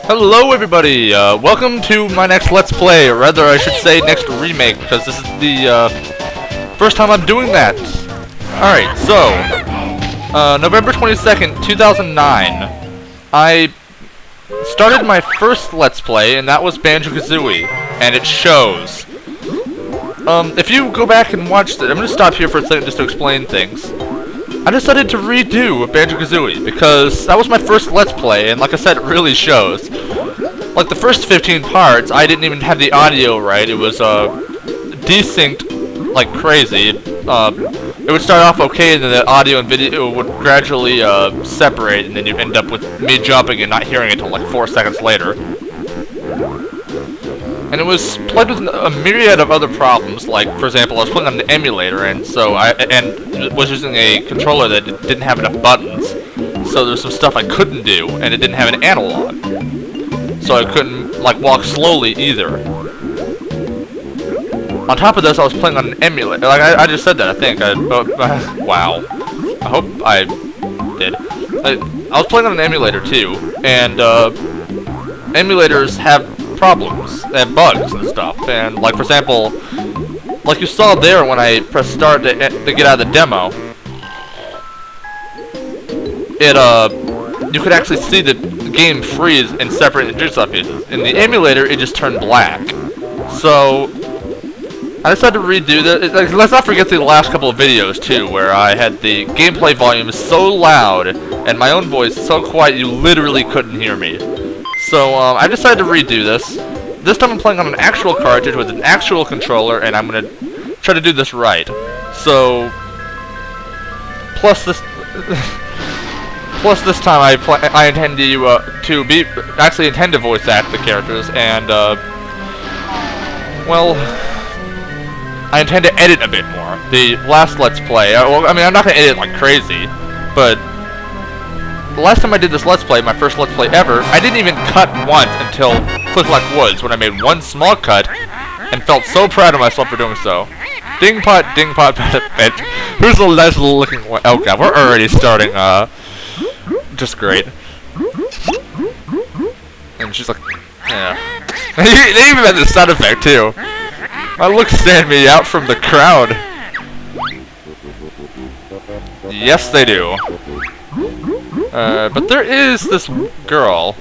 Hello everybody, welcome to my next Let's Play, or rather I should say next remake, because this is the first time I'm doing that. Alright, so, November 22nd, 2009, I started my first Let's Play, and that was Banjo Kazooie, and it shows. If you go back and watch it, I'm going to stop here for a second just to explain things. I decided to redo Banjo Kazooie because that was my first Let's Play, and like I said, it really shows. Like the first 15 parts, I didn't even have the audio right. It was desynced like crazy. It would start off okay, and then the audio and video would gradually separate, and then you'd end up with me jumping and not hearing it until like 4 seconds later. And it was played with a myriad of other problems, like, for example, I was playing on the emulator, and so was using a controller that didn't have enough buttons, so there's some stuff I couldn't do, and it didn't have an analog. So I couldn't, like, walk slowly either. On top of this, I was playing on an emulator. Like, I just said that, I think. Wow. I hope I did. I was playing on an emulator, too, and, emulators have problems and bugs and stuff, and like for example, like you saw there when I pressed start to get out of the demo, you could actually see the game freeze and separate into jigsaw pieces. In the emulator, it just turned black. So I decided to redo that. Like, let's not forget the last couple of videos too, where I had the gameplay volume so loud and my own voice so quiet you literally couldn't hear me. So, I decided to redo this. This time I'm playing on an actual cartridge with an actual controller, and I'm gonna try to do this right. So, plus this time I intend to intend to voice act the characters, and well, I intend to edit a bit more. The last Let's Play, well, I mean, I'm not gonna edit like crazy, but the last time I did this Let's Play, my first Let's Play ever, I didn't even cut once until Click Like Woods, when I made one small cut, and felt so proud of myself for doing so. Ding pot, bitch. Who's the nice little looking one? Oh god, we're already starting, just great. And she's like, yeah. They even had the sound effect, too. My looks stand me out from the crowd. Yes, they do. But there is this girl.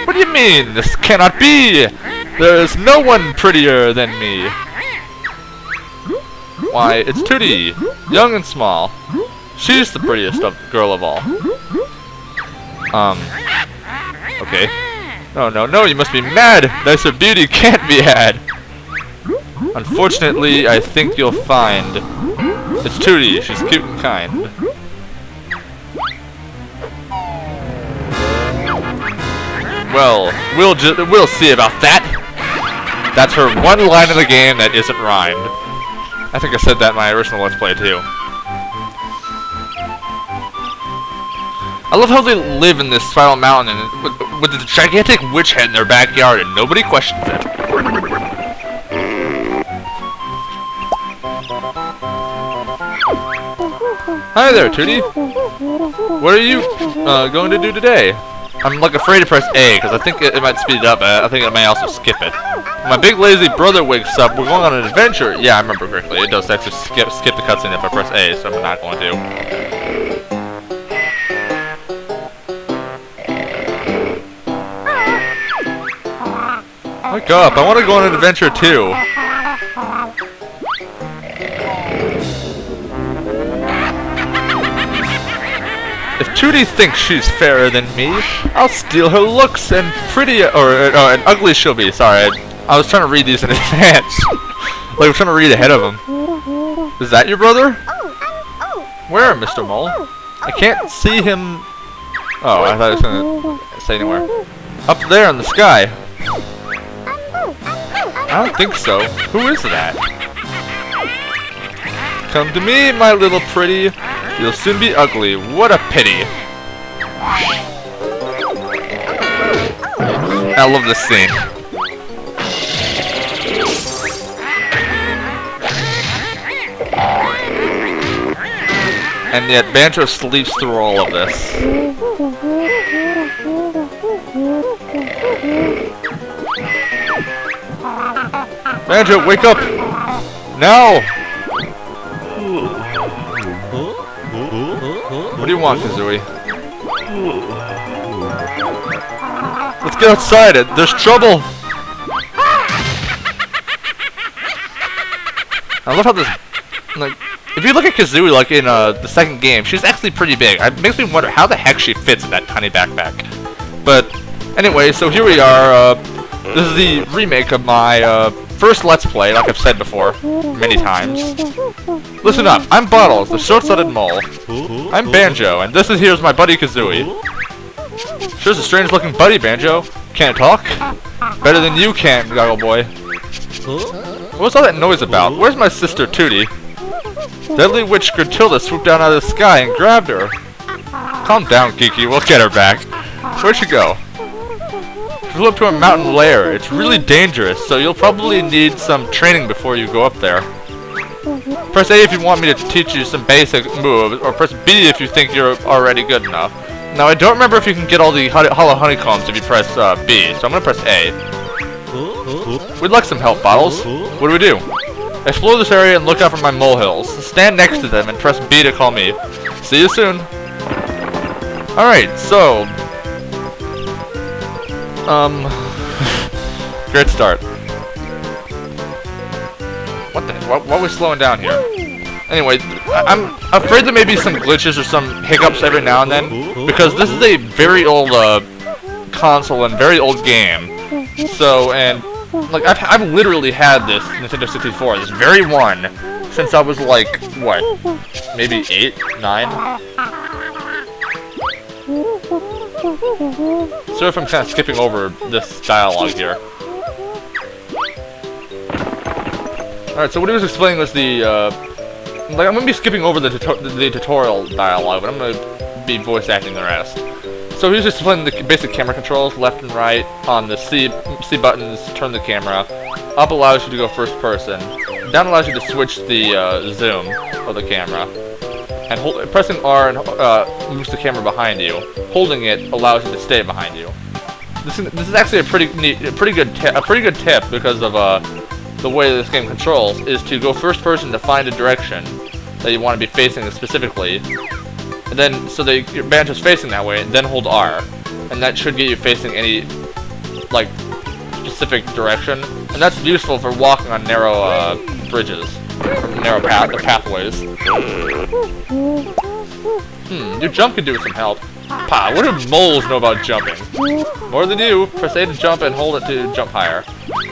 What do you mean? This cannot be! There is no one prettier than me. Why, it's Tootie, young and small. She's the prettiest girl of all. Okay. No, you must be mad! Nicer beauty can't be had! Unfortunately, I think you'll find it's Tootie. She's cute and kind. Well, we'll see about that. That's her one line in the game that isn't rhymed. I think I said that in my original Let's Play too. I love how they live in this spiral mountain and with the gigantic witch head in their backyard and nobody questions it. Hi there, Tootie. What are you going to do today? I'm like afraid to press A because I think it might speed it up. I think it may also skip it. When my big lazy brother wakes up, we're going on an adventure. Yeah, I remember correctly. It does actually skip the cutscene if I press A, so I'm not going to. Wake up! I want to go on an adventure too. If Tootie thinks she's fairer than me, I'll steal her looks and prettier, and ugly she'll be. Sorry, I was trying to read these in advance. Like I'm trying to read ahead of them. Is that your brother? Where, Mr. Mole? I can't see him. Oh, I thought I was gonna say anywhere. Up there in the sky. I don't think so. Who is that? Come to me, my little pretty. You'll soon be ugly. What a pity. I love this scene. And yet Banjo sleeps through all of this. Banjo, wake up! Now! What do you want, Kazooie? Let's get outside. There's trouble! I love how this, like, if you look at Kazooie, like in the second game, she's actually pretty big. It makes me wonder how the heck she fits in that tiny backpack. But anyway, so here we are. This is the remake of my first Let's Play, like I've said before, many times. Listen up, I'm Bottles, the short-sighted mole. I'm Banjo, and here's my buddy Kazooie. Sure's a strange-looking buddy, Banjo. Can't talk? Better than you can, Goggle Boy. What's all that noise about? Where's my sister Tootie? Deadly witch Gruntilda swooped down out of the sky and grabbed her. Calm down, Geeky, we'll get her back. Where'd she go? She flew up to a mountain lair. It's really dangerous, so you'll probably need some training before you go up there. Press A if you want me to teach you some basic moves, or press B if you think you're already good enough. Now, I don't remember if you can get all the hollow honeycombs if you press B, so I'm gonna press A. We'd like some help, Bottles. What do we do? Explore this area and look out for my molehills. Stand next to them and press B to call me. See you soon. Alright, so... great start. What the heck? Why are we slowing down here? Anyway, I'm afraid there may be some glitches or some hiccups every now and then, because this is a very old console and very old game. So, and like I've literally had this Nintendo 64, this very one, since I was like what, maybe 8, 9. So if I'm kind of skipping over this dialogue here. Alright, so what he was explaining was the, like, I'm going to be skipping over the tutorial dialogue, but I'm going to be voice acting the rest. So he was just explaining the basic camera controls, left and right, on the C buttons, turn the camera. Up allows you to go first person. Down allows you to switch the zoom of the camera. And pressing R moves the camera behind you. Holding it allows you to stay behind you. This is actually a pretty good tip because of the way this game controls, is to go first person to find a direction that you want to be facing specifically, and then so that your Banjo's facing that way, and then hold R, and that should get you facing any like specific direction, and that's useful for walking on narrow bridges, or narrow pathways. Your jump could do with some help. Pa, what do moles know about jumping? More than you. Press A to jump and hold it to jump higher.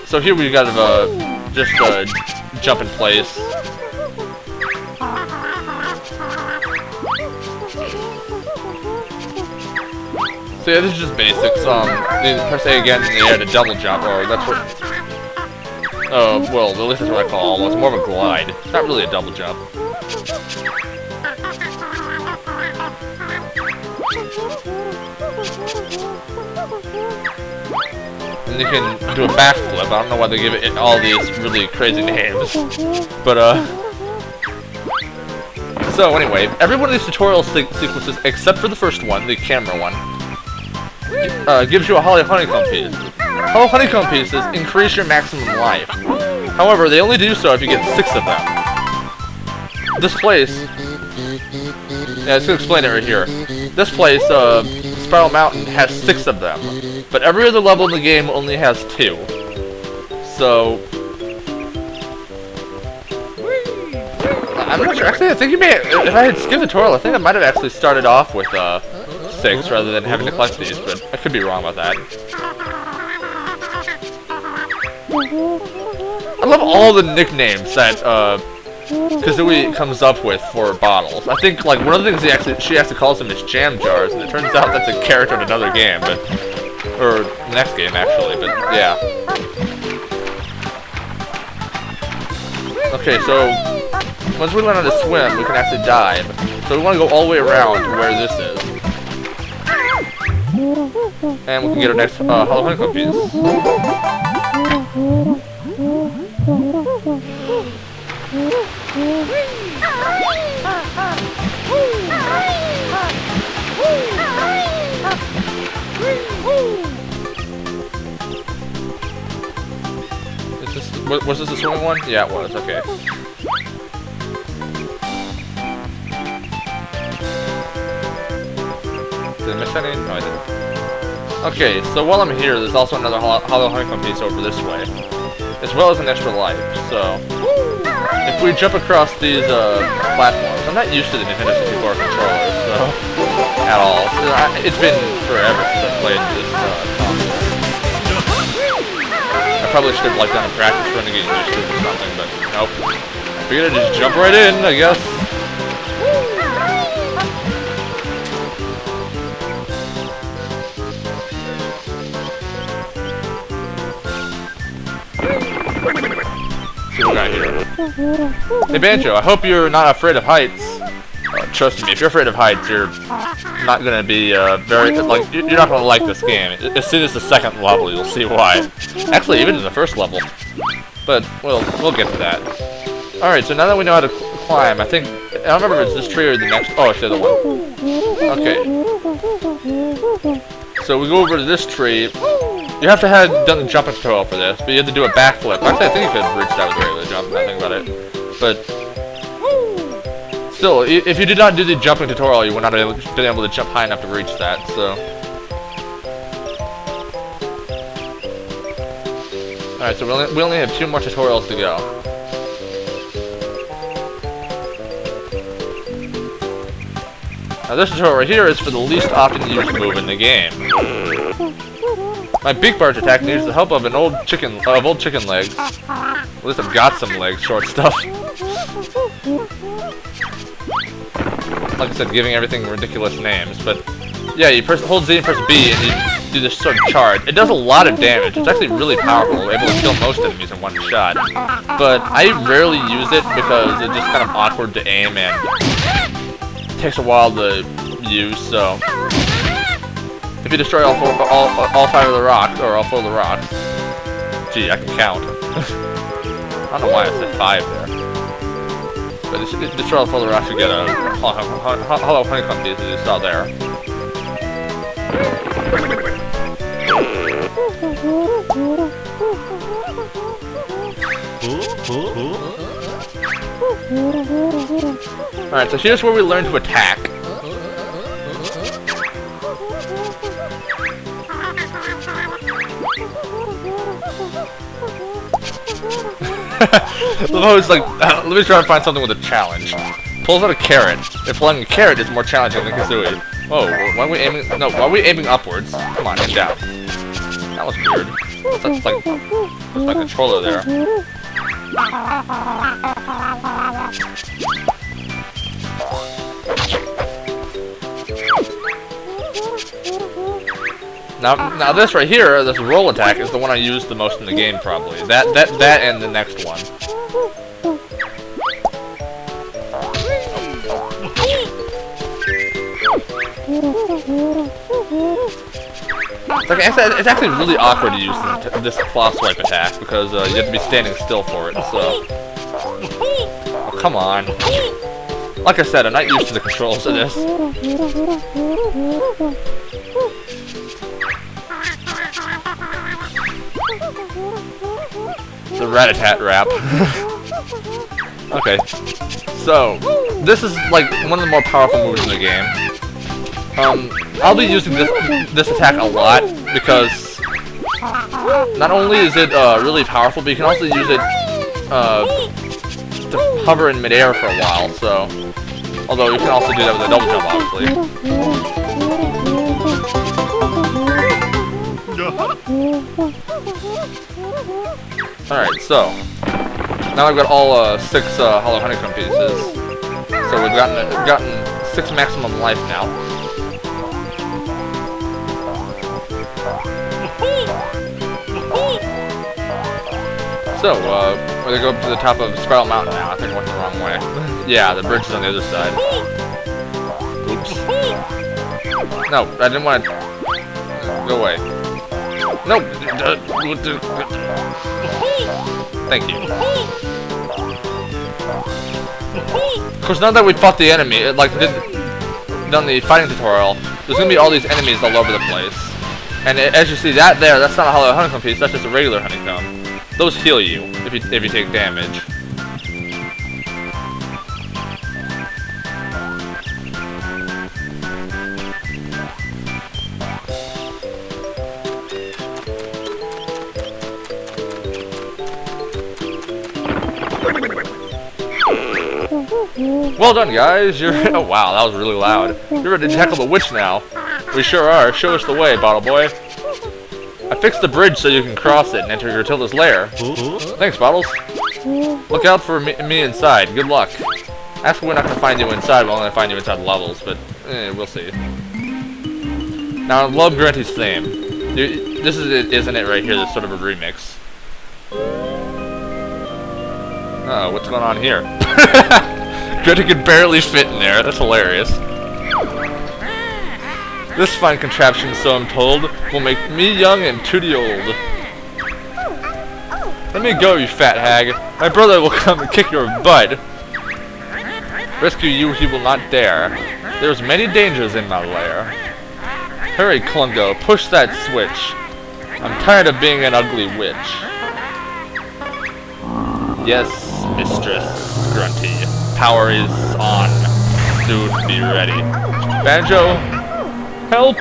So here we got just jump in place. So yeah, this is just basics. You press A again in the air to double jump, or that's what. well, at least that's what I call it. It's more of a glide. It's not really a double jump. And you can do a backflip. I don't know why they give it all these really crazy names. But, so anyway, every one of these tutorial sequences, except for the first one, the camera one, gives you a hollow honeycomb piece. Hollow honeycomb pieces increase your maximum life. However, they only do so if you get 6 of them. This place, yeah, let's explain it right here. This place, Spiral Mountain, has 6 of them, but every other level in the game only has 2. So, I'm not sure. Actually, I think you may, if I had skipped the tutorial, I think I might have actually started off with 6 rather than having to collect these, but I could be wrong about that. I love all the nicknames that Kazooie comes up with for bottles. I think like one of the things she actually calls them is jam jars, and it turns out that's a character in another game, but or next game actually. But yeah. Okay, so once we learn how to swim, we can actually dive. So we want to go all the way around to where this is, and we can get our next hollow honeycomb piece. Was this the swimming one? Yeah, it was. Okay. Did I miss any? No, I didn't. Okay, so while I'm here, there's also another hollow honeycomb piece over this way, as well as an extra life. So, if we jump across these platforms, I'm not used to the Nintendo 64 controllers, so at all. It's been forever since I played this console. I probably should have done a practice run to get used to it or something, but nope. I figured I'd just jump right in, I guess. See what we got here. Hey Banjo, I hope you're not afraid of heights. Trust me, if you're afraid of heights, you're not gonna be you're not gonna like this game. As soon as the second level, you'll see why. Actually, even in the first level. But we'll get to that. All right, so now that we know how to climb, I don't remember if it's this tree or the next. Oh, it's the other one. Okay. So we go over to this tree. You have to have done the jumping tutorial for this, but you have to do a backflip. Actually, I think you could have reached that with a regular jump, now I think about it. But still, if you did not do the jumping tutorial, you would not have been able to jump high enough to reach that, so. Alright, so we only have 2 more tutorials to go. Now this tutorial right here is for the least often used move in the game. My beak barge attack needs the help of old chicken legs. At least I've got some legs, short stuff. Like I said, giving everything ridiculous names, but yeah, you hold Z and press B and you do this sort of charge. It does a lot of damage. It's actually really powerful, able to kill most enemies in one shot. But I rarely use it because it's just kind of awkward to aim and it takes a while to use, so. If you destroy all 5 of the rocks, or all 4 of the rocks, gee, I can count. I don't know why I said 5 there. But if you destroy all 4 of the rocks, you get a hollow honeycomb piece, as you saw there. Alright, so here's where we learn to attack. Lemo's like, let me try to find something with a challenge. Pulls out a carrot. If pulling a carrot is more challenging than Kazooie. Whoa, why are we aiming? No, why are we aiming upwards? Come on, aim down. That was weird. That's my controller there. Now this right here, this roll attack, is the one I use the most in the game, probably. That and the next one. It's actually really awkward to use this claw swipe attack because you have to be standing still for it. So, oh, come on. Like I said, I'm not used to the controls of this. The rat-a-tat rap. Okay, so this is like one of the more powerful moves in the game. I'll be using this attack a lot because not only is it really powerful, but you can also use it to hover in midair for a while. So, although you can also do that with a double jump, obviously. Alright, so now I've got all 6 hollow honeycomb pieces. So we've gotten 6 maximum life now. So, we're gonna go up to the top of Spiral Mountain now. I think I went the wrong way. Yeah, the bridge is on the other side. Oops. No, I didn't want to... Go away. No! Thank you. Of course, now that we fought the enemy, done the fighting tutorial, there's gonna be all these enemies all over the place. And as you see, that's not a hollow honeycomb piece, that's just a regular honeycomb. Those heal you if you take damage. Well done, guys. Oh wow, that was really loud. You're ready to tackle the witch now. We sure are. Show us the way, Bottle Boy. I fixed the bridge so you can cross it and enter Gruntilda's lair. Thanks, Bottles. Look out for me inside. Good luck. Actually, we're not going to find you inside. We're only going to find you inside the levels, but we'll see. Now, I love Grunty's theme. This isn't it right here? This sort of a remix. Oh, what's going on here? Grunty could barely fit in there. That's hilarious. This fine contraption, so I'm told, will make me young and Tootie old. Let me go, you fat hag. My brother will come and kick your butt. Rescue you he will not dare. There's many dangers in my lair. Hurry, Klungo, push that switch. I'm tired of being an ugly witch. Yes, Mistress Grunty. Power is on. Soon be ready. Banjo, help!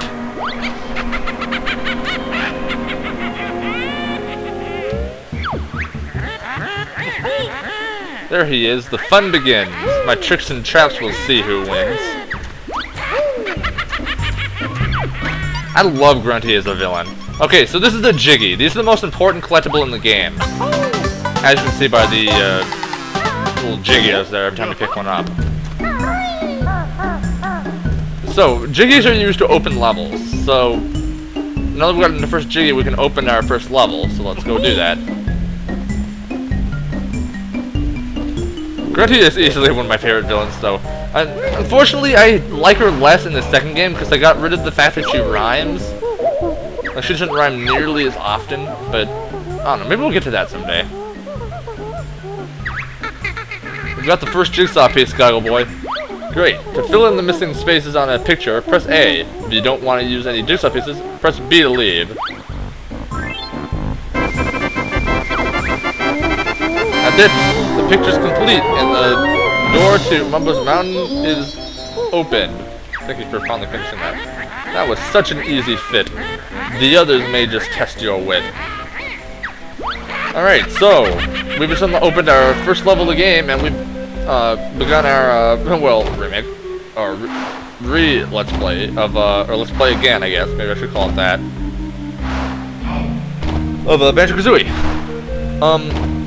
There he is. The fun begins. My tricks and traps will see who wins. I love Grunty as a villain. Okay, so this is the Jiggy. These are the most important collectible in the game. As you can see by the little Jiggies there every time you pick one up. So, Jiggies are used to open levels. So, now that we've gotten the first Jiggy, we can open our first level. So let's go do that. Grunty is easily one of my favorite villains, though. Unfortunately, I like her less in the second game because I got rid of the fact that she rhymes. Like, she doesn't rhyme nearly as often, but I don't know. Maybe we'll get to that someday. We've got the first jigsaw piece, Goggle Boy. Great. To fill in the missing spaces on a picture, press A. If you don't want to use any jigsaw pieces, press B to leave. That's it. The picture's complete, and the door to Mumbo's Mountain is opened. Thank you for finally finishing that. That was such an easy fit. The others may just test your wit. Alright, so we've just opened our first level of the game, and we've begun our, well, remake, or let's play of, or let's play again, I guess, maybe I should call it that, of Banjo Kazooie.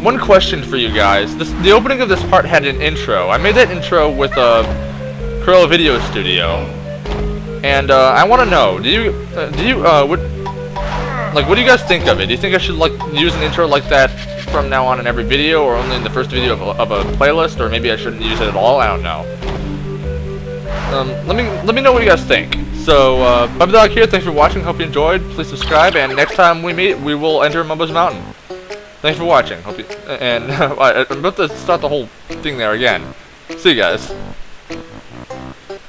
One question for you guys. The opening of this part had an intro. I made that intro with Cruella Video Studio, and I want to know: Like, what do you guys think of it? Do you think I should, like, use an intro like that from now on in every video, or only in the first video of a playlist, or maybe I shouldn't use it at all? I don't know. Let me know what you guys think. So, Bubba Dog here, thanks for watching, hope you enjoyed, please subscribe, and next time we meet, we will enter Mumbo's Mountain. Thanks for watching, hope you, and I'm about to start the whole thing there again. See you guys.